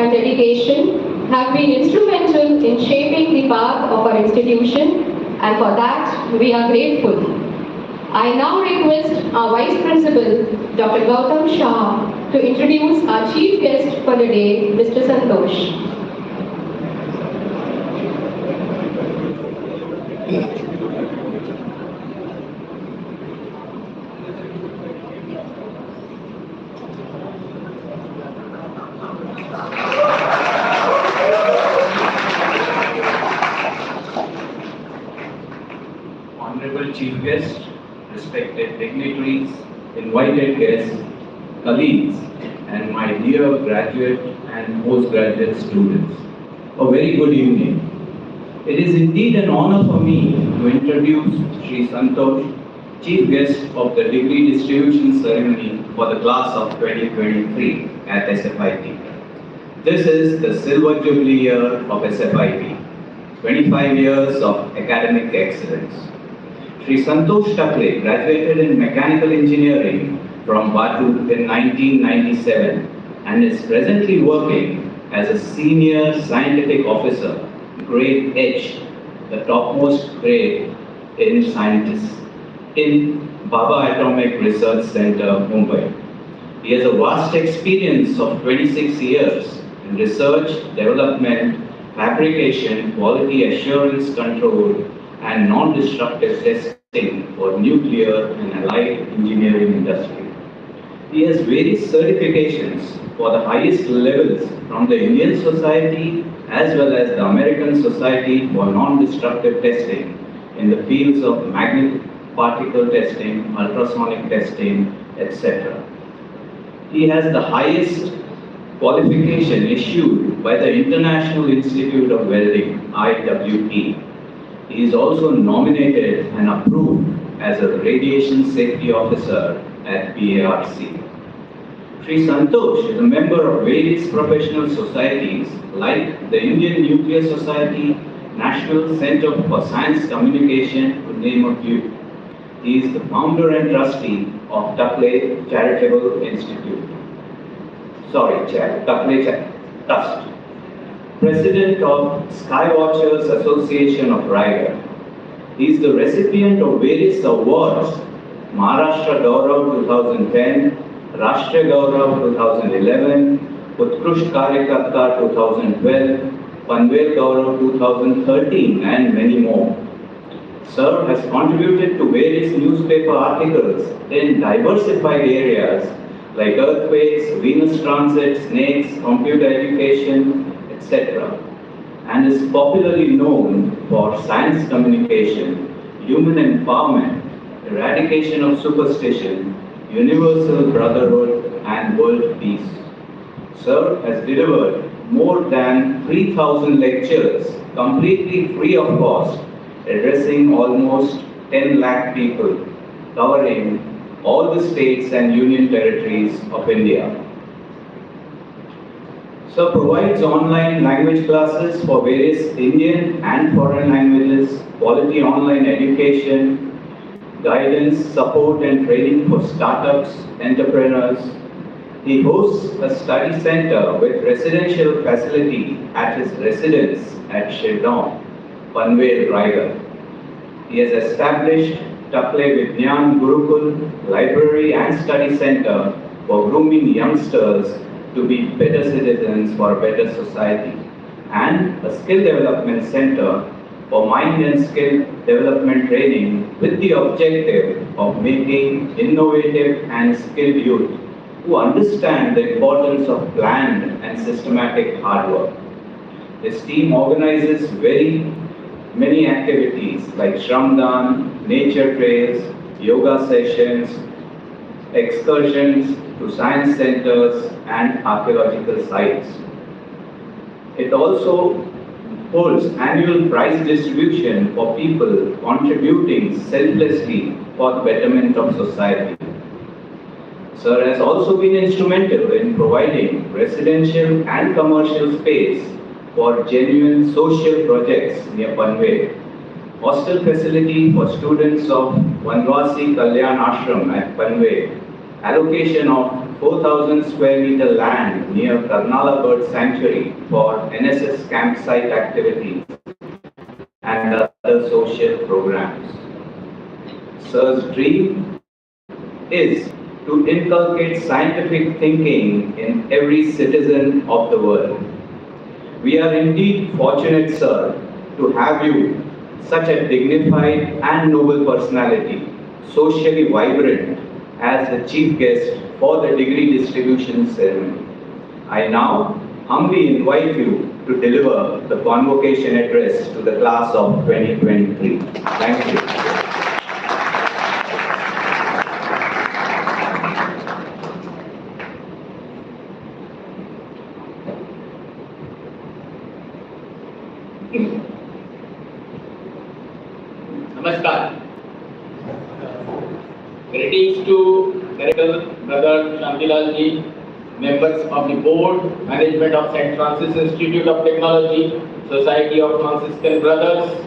and dedication have been instrumental in shaping the path of our institution, and for that we are grateful. I now request our Vice Principal, Dr. Gautam Shah, to introduce our Chief Guest for the day, Mr. Santosh. Honorable Chief Guest, respected dignitaries, invited guests, colleagues, and my dear graduate and postgraduate students, a very good evening. It is indeed an honor for me to introduce Sri Santosh, Chief Guest of the Degree Distribution Ceremony for the class of 2023 at SFIT. This is the Silver Jubilee year of SFIT, 25 years of academic excellence. Sri Santosh Takale graduated in Mechanical Engineering from Batu in 1997 and is presently working as a Senior Scientific Officer, Grade H, the topmost grade in scientists, in Baba Atomic Research Center, Mumbai. He has a vast experience of 26 years in research, development, fabrication, quality assurance control, and non-destructive testing for nuclear and allied engineering industry. He has various certifications for the highest levels from the Indian Society as well as the American Society for Non-Destructive Testing in the fields of magnetic particle testing, ultrasonic testing, etc. He has the highest qualification issued by the International Institute of Welding, IWE. He is also nominated and approved as a Radiation Safety Officer at BARC. Sri Santosh is a member of various professional societies like the Indian Nuclear Society, National Center for Science Communication, to name a few. He is the founder and trustee of Takale Charitable Institute. Takale Trust. President of Skywatchers Association of Raigad. He is the recipient of various awards: Maharashtra Gaurav 2010, Rashtriya Gaurav 2011, Utkrusht Karyakarta 2012, Panvel Gaurav 2013, and many more. Sir has contributed to various newspaper articles in diversified areas like earthquakes, Venus transit, snakes, computer education, etc., and is popularly known for science communication, human empowerment, eradication of superstition, universal brotherhood, and world peace. Sir has delivered more than 3,000 lectures completely free of cost, addressing almost 10 lakh people, covering all the states and union territories of India. Sir provides online language classes for various Indian and foreign languages, quality online education, guidance, support and training for startups, entrepreneurs. He hosts a study center with residential facility at his residence at Shidong, Panvel, Raigad. He has established Takale Vigyan Gurukul Library and Study Center for grooming youngsters to be better citizens for a better society, and a skill development center for mind and skill development training with the objective of making innovative and skilled youth who understand the importance of planned and systematic hard work. This team organizes very many activities like Shramdan, nature trails, yoga sessions, excursions to science centers and archaeological sites. It also holds annual prize distribution for people contributing selflessly for the betterment of society. Sir has also been instrumental in providing residential and commercial space for genuine social projects near Panvel, hostel facility for students of Vanvasi Kalyan Ashram at Panvel, allocation of 4,000 square meter land near Karnala Bird Sanctuary for NSS campsite activities and other social programs. Sir's dream is to inculcate scientific thinking in every citizen of the world. We are indeed fortunate, sir, to have you, such a dignified and noble personality, socially vibrant, as the chief guest for the degree distribution ceremony. I now humbly invite you to deliver the convocation address to the class of 2023. Thank you. Namaskar. Greetings to Director Brother Shantilal ji, members of the board, management of St. Francis Institute of Technology, Society of Franciscan Brothers,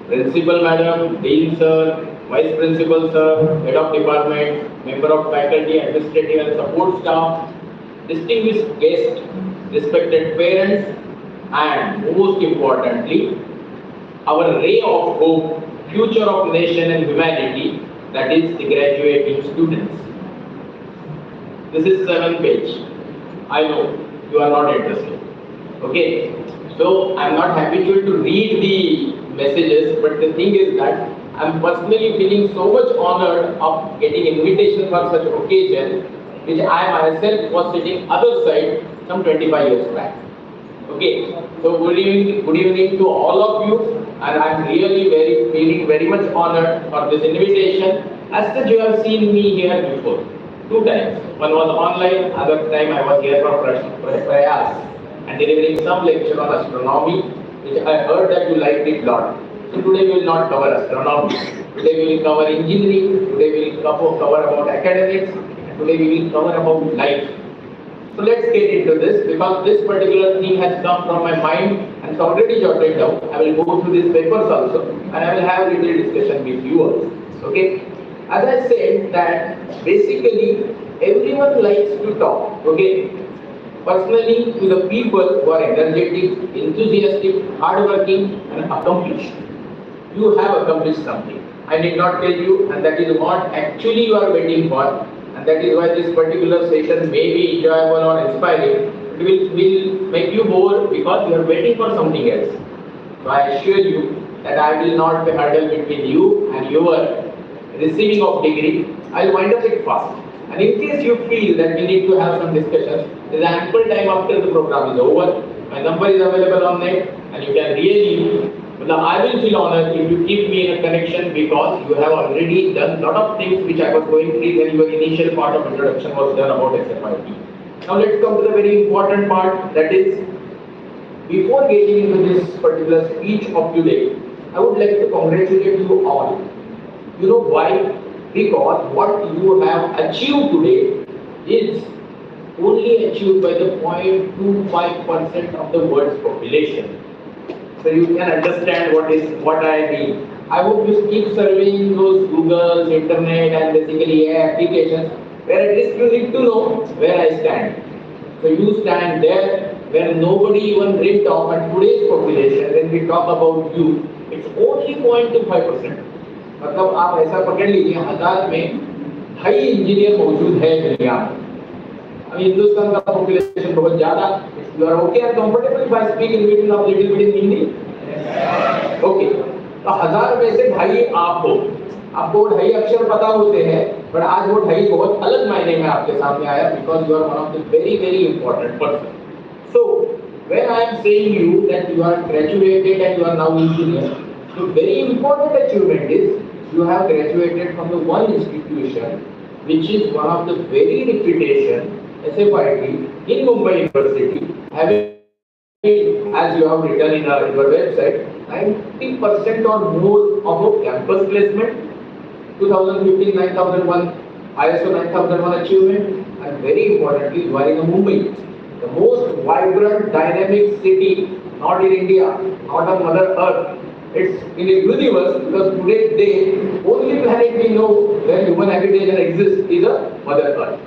Principal Madam, Dean Sir, Vice Principal Sir, Head of Department, Member of Faculty, Administrative and Support Staff, distinguished guests, respected parents, and most importantly, our ray of hope, future of nation and humanity, that is the graduating students. This is 7th page. I know you are not interested. Okay, so I am not habitual to read the messages, but the thing is that I am personally feeling so much honored of getting invitation for such occasion, which I myself was sitting other side some 25 years back. Okay, so good evening to all of you, and I am really feeling very much honored for this invitation. As such, you have seen me here before, 2 times. One was online, other time I was here for Prayas and delivering some lecture on astronomy, which I heard that you liked it a lot. So today we will not cover astronomy. Today we will cover engineering. Today we will cover about academics. And today we will cover about life. So let's get into this, because this particular thing has come from my mind and it's already jotted down. I will go through these papers also, and I will have a little discussion with you also. Okay. As I said that basically everyone likes to talk. Okay. Personally, to the people who are energetic, enthusiastic, hardworking, and accomplished, you have accomplished something. I need not tell you, and that is what actually you are waiting for. And that is why this particular session may be enjoyable or inspiring. It will make you bored because you are waiting for something else. So I assure you that I will not be hurdle between you and your receiving of degree. I will wind up it fast. And in case you feel that we need to have some discussions, there is ample time after the program is over. My number is available on net, and you can really. I will feel honored if you keep me in a connection, because you have already done a lot of things which I was going through when your initial part of introduction was done about SFIT. Now let's come to the very important part, that is, before getting into this particular speech of today, I would like to congratulate you all. You know why? Because what you have achieved today is only achieved by the 0.25% of the world's population. So you can understand what I mean. I hope you keep surveying those Googles, internet, and basically AI applications, where at least you need to know where I stand. So you stand there where nobody even dreamed of, and today's population, when we talk about you, it's only 0.25%. मतलब आप ऐसा पकड़ लीजिए, 1000 में 2.5 engineer मौजूद है दुनिया में. अभी हिंदुस्तान का पॉपुलेशन बहुत ज्यादा. You are okay and comfortable if I speak in between of little bit in Hindi? Okay. तो 1000 में से 2.5 आप हो. आपको 2.5 अक्षर पता होते हैं, पर आज वो 2.5 बहुत अलग मायने में आपके सामने आया, because you are one of the very important person. So when I am saying you that you are graduated and you are now engineer, the very important achievement is you have graduated from the one institution which is one of the very reputation, SFIT in Mumbai University, having, as you have written in your website, 90% or more of a campus placement, 2015 9001 ISO 9001 achievement, and very importantly, you are in Mumbai, the most vibrant, dynamic city, not in India, not on Mother Earth. It's in the universe, because today's day, only planet we know where human habitation exists is a Mother Earth.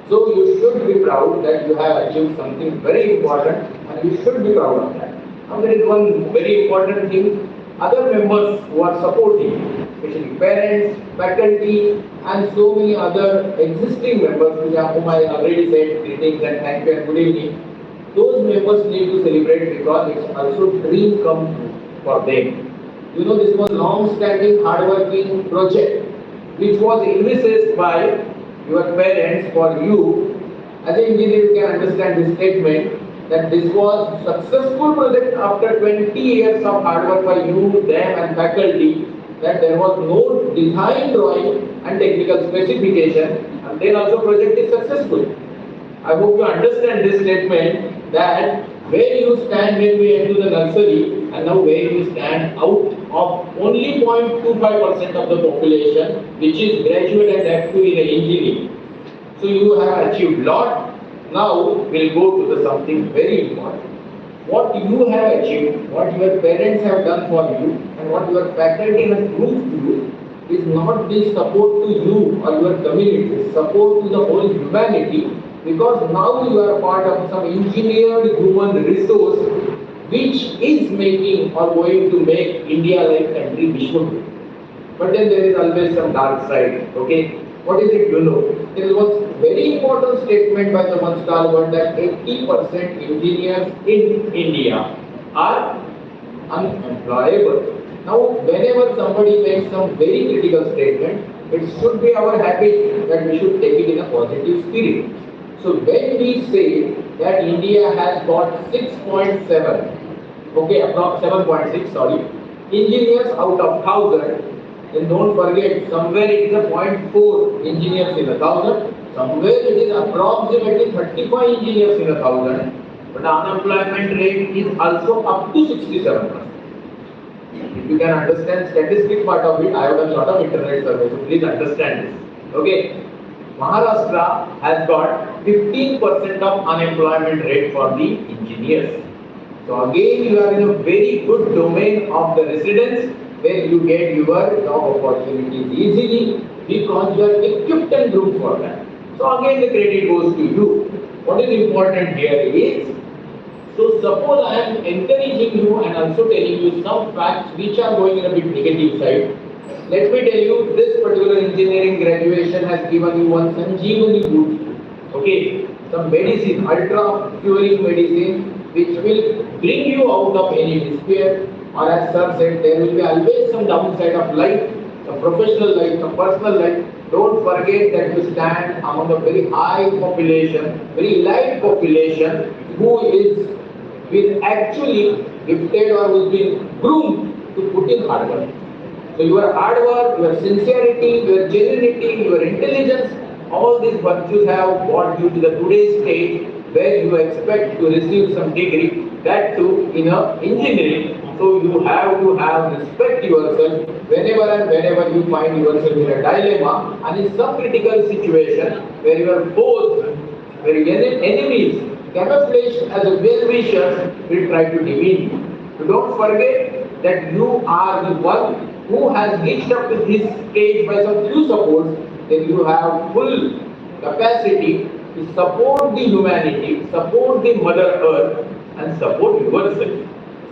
So you should be proud that you have achieved something very important and you should be proud of that. Now there is one very important thing, other members who are supporting, especially parents, faculty and so many other existing members whom I already said greetings and thank you and good evening. Those members need to celebrate because it's also dream come true for them. You know, this was long-standing, hard-working project which was envisaged by your parents for you. As an engineer, you can understand this statement that this was successful project after 20 years of hard work by you, them and faculty, that there was no design drawing and technical specification, and then also project is successful. I hope you understand this statement that where you stand when we enter the nursery and now where you stand out of only 0.25% of the population which is graduate and active in engineering. So you have achieved lot. Now we'll go to the something very important. What you have achieved, what your parents have done for you and what your faculty has proved to you is not the support to you or your community, support to the whole humanity, because now you are part of some engineered human resource which is making or going to make India like country we should be. But then there is always some dark side, okay? What is it you know? There is one very important statement by the one stalwart that 80% engineers in India are unemployable. Now, whenever somebody makes some very critical statement, it should be our habit that we should take it in a positive spirit. So when we say that India has got 6.7, okay, approx 7.6, sorry, engineers out of 1,000, then don't forget, somewhere it is a 0.4 engineers in 1,000, somewhere it is approximately 35 engineers in 1,000, but the unemployment rate is also up to 67%. If you can understand statistic part of it, I have done a lot of internet surveys, so please understand this. Okay, Maharashtra has got 15% of unemployment rate for the engineers. So again, you are in a very good domain of the residents where you get your job opportunities easily because you are equipped and groomed for that. So again, the credit goes to you. What is important here is, so suppose I am encouraging you and also telling you some facts which are going in a bit negative side. Let me tell you, this particular engineering graduation has given you one Sanjeevani boost. Okay, some medicine, ultra curing medicine which will bring you out of any despair, or as sir said, there will be always some downside of life, some professional life, some personal life. Don't forget that you stand among a very high population, very light population who is been actually gifted or who has been groomed to put in hard work. So your hard work, your sincerity, your genuinity, your intelligence, all these virtues have brought you to the today's stage where you expect to receive some degree, that too in engineering. So you have to have respect yourself whenever and whenever you find yourself in a dilemma and in some critical situation where your foes, where your enemies camouflaged as a well-wishers will try to demean you. So don't forget that you are the one who has reached up to this stage by some few supports, then you have full capacity to support the humanity, support the Mother Earth and support yourself.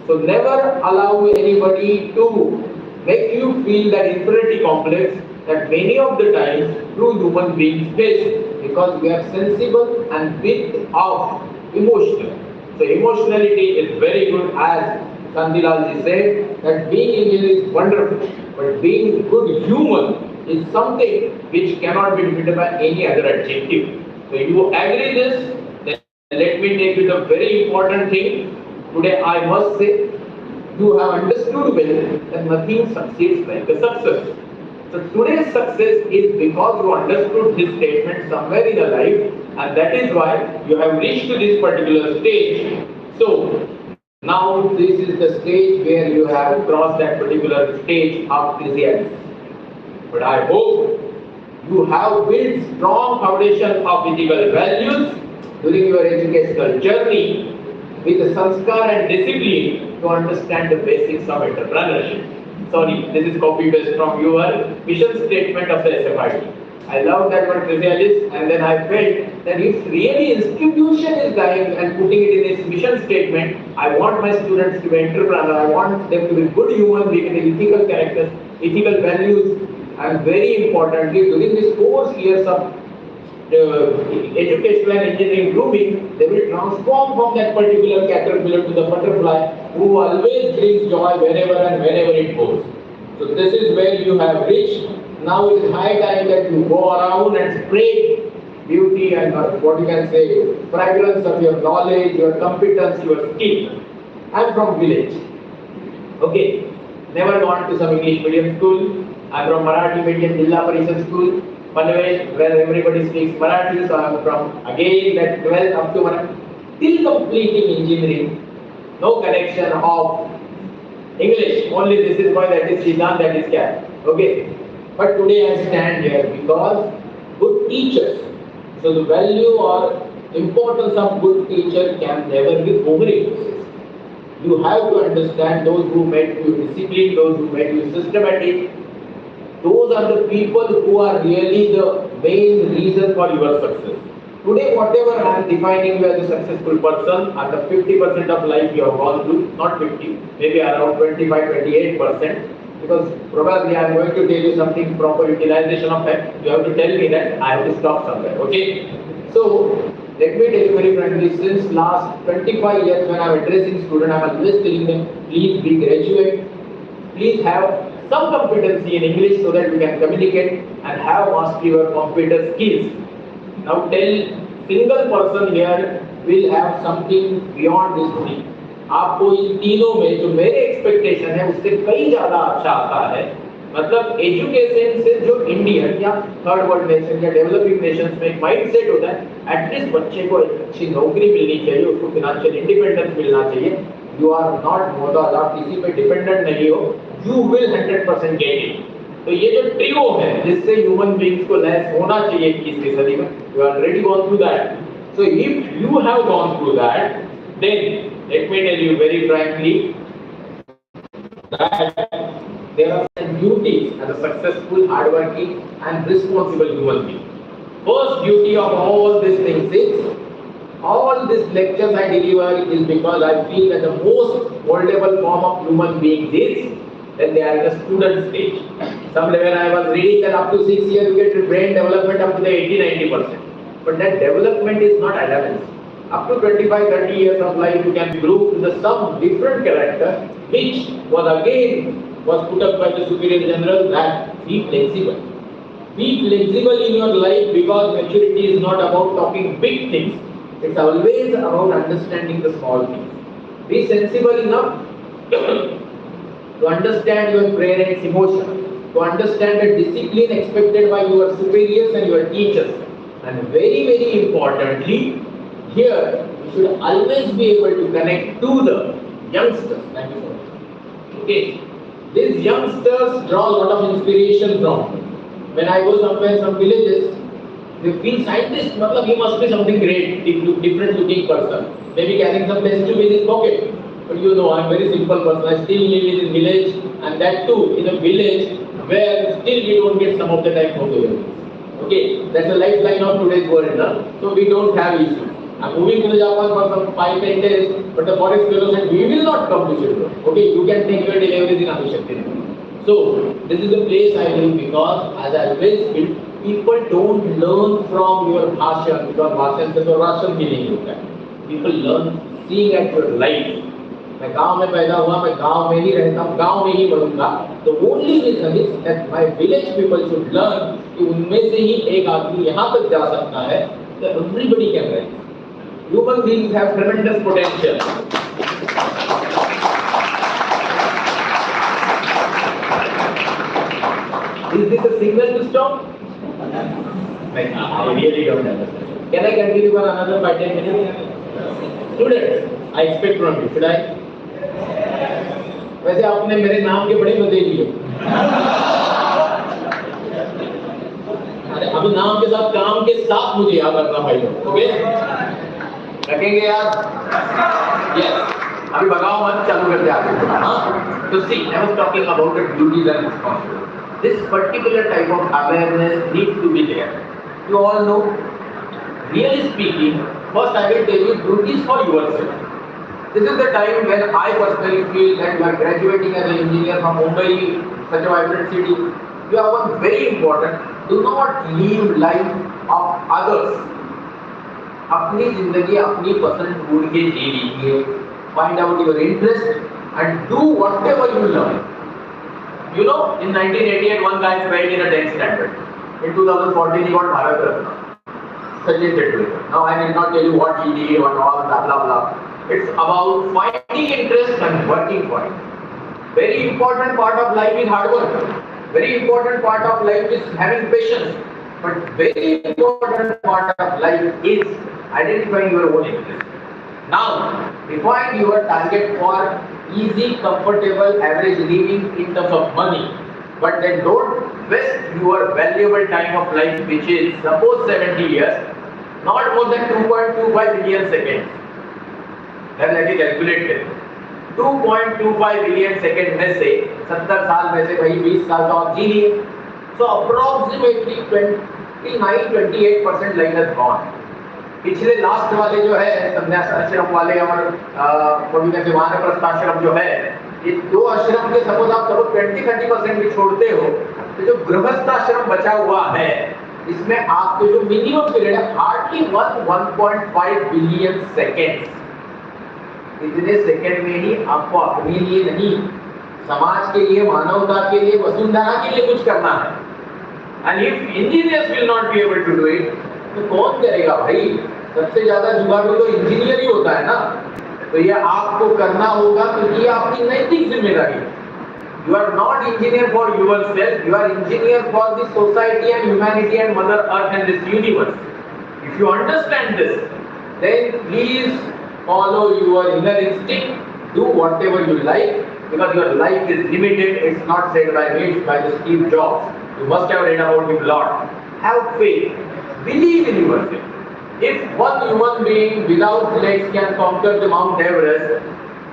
So never allow anybody to make you feel that inferiority complex that many of the times true human beings face, because we are sensible and bit of emotional. So emotionality is very good, as Shantilal said, that being engineer is wonderful, but being good human is something which cannot be defeated by any other adjective. So you agree this, then let me take you the very important thing. Today I must say, you have understood well that nothing succeeds like a success. So today's success is because you understood this statement somewhere in your life, and that is why you have reached to this particular stage. So now this is the stage where you have crossed that particular stage of physics. But I hope you have built strong foundation of ethical values during your educational journey with the sanskar and discipline to understand the basics of entrepreneurship. Sorry, this is copy paste from your mission statement of the SFIT. I love that word chrysalis, and then I felt that if really institution is dying and putting it in its mission statement, I want my students to be entrepreneurs, I want them to be good human beings with ethical characters, ethical values, and very importantly, during this 4 years of educational and engineering grooming, they will transform from that particular caterpillar to the butterfly who always brings joy wherever and wherever it goes. So this is where you have reached. Now it is high time that you go around and spread beauty and what you can say, fragrance of your knowledge, your competence, your skill. I am from village. Okay, never gone to some English medium school. I am from Marathi medium Jilla Parishad school. Panvel, where everybody speaks Marathi, so I am from again that 12th up to Marathi. Till completing engineering, no connection of English, only this is why, that is Siddhant, that is Cat. Okay. But today I stand here because good teachers. So the value or importance of good teacher can never be overemphasized. You have to understand those who made you disciplined, those who made you systematic. Those are the people who are really the main reason for your success. Today, whatever I am defining you as a successful person, at the 50% of life you have gone through, not 50, maybe around 25-28%, because probably I am going to tell you something proper utilization of time. You have to tell me that I have to stop somewhere. Okay? So, let me tell you very frankly, since last 25 years when I am addressing students, I am always telling them, please be graduate, please have some competency in English so that you can communicate and have mastery your computer skills. Now tell single person here will have something beyond this three. आपको इन तीनों में जो मेरे expectation है उससे कई ज्यादा अच्छा आता है. मतलब एजुकेशन से जो इंडियन या थर्ड वर्ल्ड नेशन या डेवलपिंग नेशंस में एक माइंडसेट होता है, एटलीस्ट बच्चे को एक अच्छी नौकरी मिलनी चाहिए, उसको फाइनेंशियल इंडिपेंडेंस मिलना चाहिए. यू आर नॉट मोहताज, आप किसी पे डिपेंडेंट नहीं हो, यू विल 100% गेट इट. तो ये जो ट्रियो है जिससे ह्यूमन बीइंग्स को लैस होना चाहिए 21वीं सदी में, you are already gone through that. So if you have gone through that, then let me tell you very frankly that there are some duties as a successful, hardworking and responsible human being. First duty of all these things is, all these lectures I deliver is because I feel that the most vulnerable form of human beings is when they are at the student stage. Somewhere when I was reading that up to 6 years you get brain development up to the 80-90%. But that development is not adolescence. Up to 25-30 years of life you can be grouped with some different character which was again put up by the superior general that be flexible. Be flexible in your life because maturity is not about talking big things. It's always about understanding the small things. Be sensible enough to understand your parents' emotion, to understand the discipline expected by your superiors and your teachers. And very, very importantly, here, you should always be able to connect to the youngsters. Thank you, sir. Okay, these youngsters draw a lot of inspiration from. When I go somewhere, some villages, they feel scientist. Matlab, he must be something great, different looking person. Maybe carrying some test tube in his pocket. But you know, I'm a very simple person. I still live in a village, and that too in a village where still we don't get some of the time from the village. Okay, that's the lifeline of today's world. Huh? So we don't have issues. I'm moving to the Japan for some 5-10 days, but the forest fellow said, we will not come to children. Okay, you can take your deliveries in Adishakti. So, this is the place I live because, as I always feel, people don't learn from your bhashan because bhashan से तो ration भी नहीं होता है. People learn seeing at your life. मैं गांव में पैदा हुआ, मैं गांव में ही रहता हूँ, गांव में ही मरूंगा. The only reason is that my village people should learn कि उनमें से ही एक आदमी यहाँ तक जा सकता है. So everybody can rise. Human beings have tremendous potential. Is this a signal to stop? I really don't understand. Can I continue for another 5-10 minutes? Students, I expect from you. Should I? वैसे आपने मेरे नाम के बड़े मजे लिए. अरे अभी नाम के साथ काम के साथ मुझे याद रखना भाई लोग. ओके? रखेंगे यार? Yes. अभी भगाओ मत, चालू करते आगे. हाँ? तो see, I was talking about the duties and responsibilities. this particular type of awareness needs to be there. You all know, really speaking, first I will tell you, do this for yourself. This is the time when I personally feel that you are graduating as an engineer from Mumbai, such a vibrant city. You have one very important, do not live life of others. अपनी जिंदगी अपनी पसंद ढूंढ के जी लीजिए. Find out your interest and do whatever you love. You know, in 1988, one guy failed in a 10th standard. In 2014, he got Bharat Ratna. Sachin Tendulkar. Now I will not tell you what he did or all blah blah blah. It's about finding interest and working for it. Very important part of life is hard work. Very important part of life is having patience. But very important part of life is identifying your own interest. Now, define your target for easy, comfortable, average living in terms of money. But then don't waste your valuable time of life, which is suppose 70 years, not more than 2.25 billion seconds. Then let me calculate it. 2.25 billion seconds में से 70 साल में से भाई 20 साल तो आप जी लिए. So approximately 29-28% life has gone. पिछले लास्ट वाले जो है संन्यास आश्रम वाले और कभी कहते वानप्रस्थ आश्रम जो है, ये दो आश्रम के सपोज आप सपोज 20-30% भी छोड़ते हो, तो जो गृहस्थ आश्रम बचा हुआ है इसमें आपको जो मिनिमम पीरियड है हार्डली 1.5 बिलियन सेकेंड्स. इतने सेकंड में ही आपको अपने लिए नहीं, समाज के लिए, मानवता के लिए, वसुंधरा के लिए कुछ करना है. And if engineers will not be able to do it, तो कौन करेगा भाई? सबसे ज्यादा जुगाड़ू तो इंजीनियर ही होता है ना. तो ये आपको करना होगा क्योंकि ये आपकी नैतिक जिम्मेदारी है. You are not engineer for yourself, you are engineer for the society and humanity and Mother Earth and this universe. If you understand this, then please follow your inner instinct, do whatever you like, because your life is limited. It's not said by me, it's by the Steve Jobs. You must have read about him a lot. Have faith, believe in yourself. If one human being without legs can conquer the Mount Everest,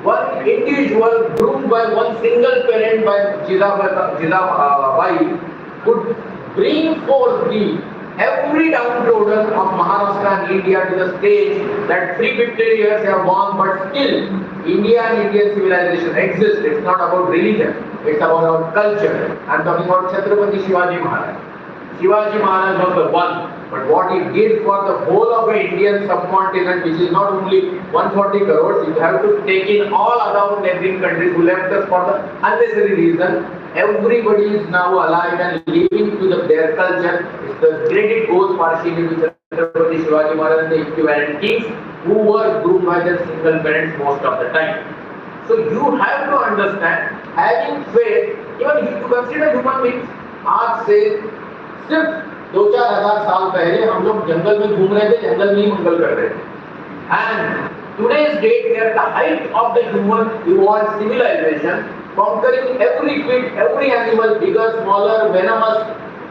one individual groomed by one single parent by Jizabai could bring forth every downtrodden of Maharashtra and India to the stage that 350 years have gone, but still India and Indian civilization exists. It's not about religion, it's about our culture. I'm talking about Chhatrapati Shivaji Maharaj. Shivaji Maharaj was the one, but what he did for the whole of the Indian subcontinent, which is not only 140 crores, you have to take in all other neighboring countries who left us for the unnecessary reason. Everybody is now alive and living to their culture. The credit goes partially to Chhatrapati Shivaji Maharaj and the equivalent kings who were groomed by their single parents most of the time. So you have to understand, having faith, even if you consider human beings, आज से सिर्फ 2-4 हजार साल पहले हम लोग जंगल में घूम रहे थे, जंगल में ही मंगल कर रहे थे. And today's date, we are at the height of the human evolved civilization, conquering every fish, every animal, bigger, smaller, venomous,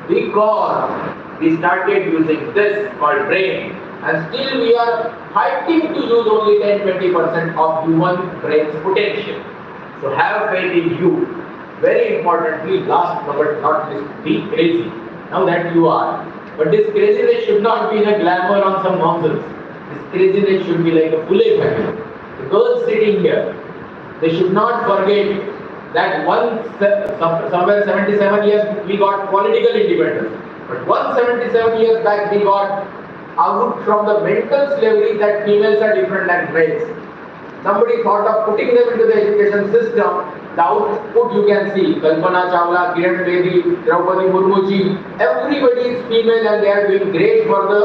because we started using this called brain, and still we are fighting to use only 10-20% of human brain's potential. So have faith in you. Very importantly, last but not least, be crazy. Now that you are. But this craziness should not be in a glamour on some nonsense. This craziness should be like a Pule family. The girls sitting here, they should not forget that somewhere 77 years we got political independence. But 177 years back we got out from the mental slavery that females are different than males. Somebody thought of putting them into the education system. The output you can see, Kalpana Chawla, Kiran Bedi, Draupadi Murmu ji, everybody is female and they are doing great for the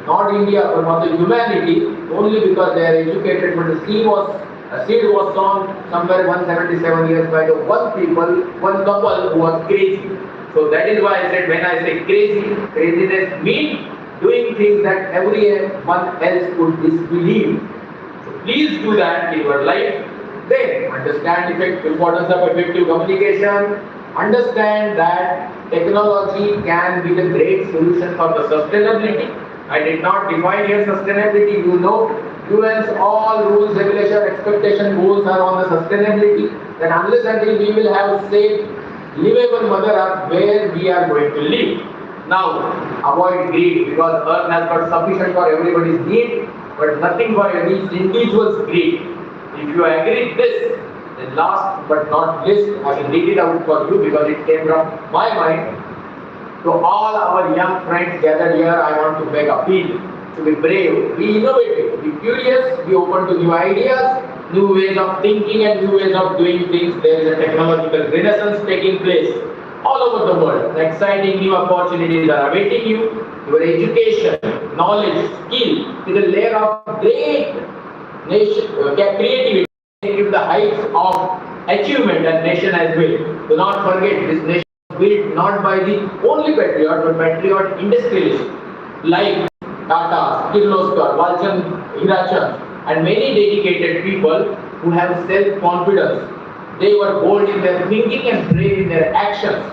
not India but for the humanity only because they are educated. But the seed was sown somewhere 177 years by the one couple who was crazy. So that is why I said when I say craziness means doing things that everyone else would disbelieve. So please do that in your life. Then understand importance of effective communication. Understand that technology can be the great solution for the sustainability. I did not define here sustainability. You know, UN's all rules, regulation, expectation, goals are on the sustainability. That unless until we will have safe, livable Mother Earth where we are going to live. Now, avoid greed because Earth has got sufficient for everybody's need, but nothing for any individual's greed. If you agree with this, then last but not least, I will read it out for you because it came from my mind. To all our young friends gathered here, I want to make appeal to be brave, be innovative, be curious, be open to new ideas, new ways of thinking and new ways of doing things. There is a technological renaissance taking place all over the world. Exciting new opportunities are awaiting you. Your education, knowledge, skill is a layer of great creativity. Take you to the heights of achievement and nation as well. Do not forget, this nation was built not by the only patriot, but patriot industrialists like Tata, Kirloskar, Walchand, Hirachand, and many dedicated people who have self-confidence. They were bold in their thinking and brave in their actions.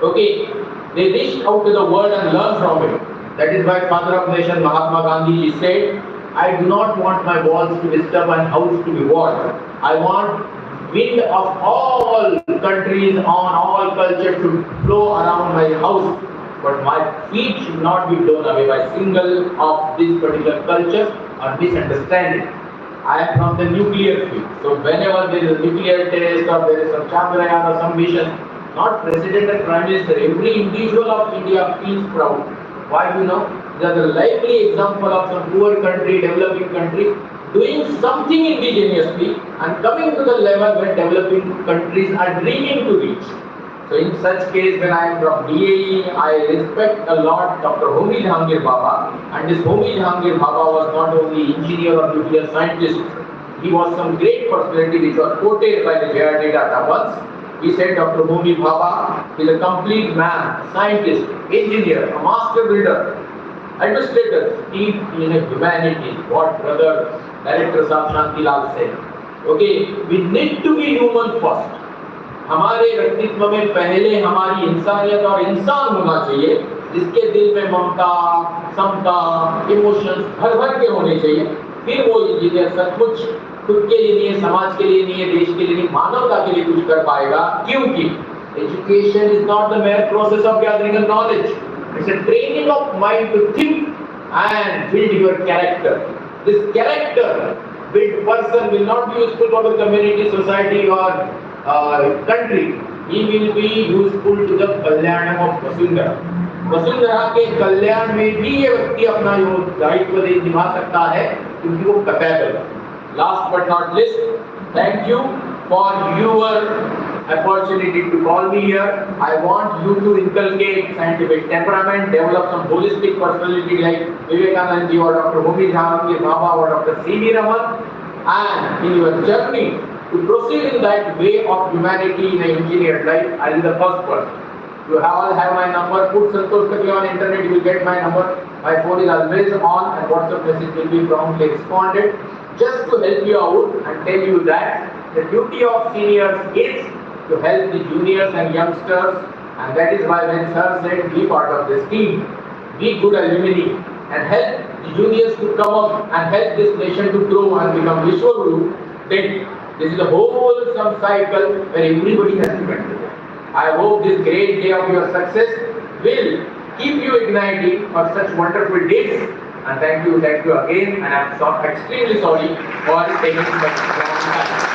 Okay, they reached out to the world and learned from it. That is why Father of Nation Mahatma Gandhi said, I do not want my walls to be stub and house to be walled. I want wind of all countries on all culture to blow around my house, but my feet should not be blown away by single of this particular culture or misunderstanding. I am from the nuclear field, so whenever there is a nuclear test or there is some Chandrayaan or some mission, not President and Prime Minister, every individual of India feels proud. Why do you know? They are the lively example of some poor country, developing country, doing something indigenously and coming to the level where developing countries are dreaming to reach. So in such case, when I am from DAE, I respect a lot Dr. Homi Jahangir Baba. And this Homi Jahangir Baba was not only engineer or nuclear scientist, he was some great personality which was quoted by the JRD data once. He said Dr. Homi Baba is a complete man, scientist, engineer, a master builder, administrator, deep in humanity. What brother director Sahab Shanti Lal said. Okay, we need to be human first. हमारे व्यक्तित्व में पहले हमारी इंसानियत और इंसान होना चाहिए, जिसके दिल में ममता, समता, इमोशंस भर भर के होने चाहिए. फिर वो इंजीनियर सचमुच खुद के लिए नहीं, समाज के लिए नहीं, देश के लिए नहीं, मानवता के लिए कुछ कर पाएगा. क्योंकि education is not the mere process of gathering knowledge, it's a training of mind to think and build your character. This character built person will not be useful for the community, society or country. He will be useful to the kalyanam of Vasundhara. Vasundhara के कल्याण में भी ये व्यक्ति अपना दायित्व निभा सकता है क्योंकि वो कैपेबल है. Last but not least, thank you for your opportunity to call me here. I want you to inculcate scientific temperament, develop some holistic personality like Vivekananda or Dr. Homi Jahangir Baba or Dr. C.V. Raman, and in your journey to proceed in that way of humanity in an engineered life, I will be the first person. You all have my number. Put Santosh Takale on internet, you will get my number. My phone is always on and WhatsApp message will be promptly responded. Just to help you out and tell you that the duty of seniors is to help the juniors and youngsters, and that is why when Sir said be part of this team, be good alumni and help the juniors to come up and help this nation to grow and become Vishwaguru, then this is a wholesome cycle where everybody has to contribute. I hope this great day of your success will keep you igniting for such wonderful deeds. And thank you again. And I'm extremely sorry for taking such a long time.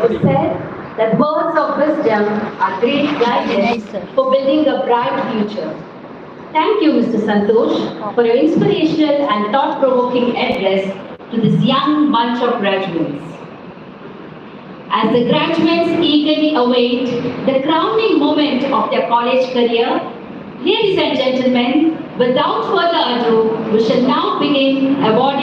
It is said that words of wisdom are great guidance for building a bright future. Thank you, Mr. Santosh, for your inspirational and thought-provoking address to this young bunch of graduates. As the graduates eagerly await the crowning moment of their college career, ladies and gentlemen, without further ado, we shall now begin awarding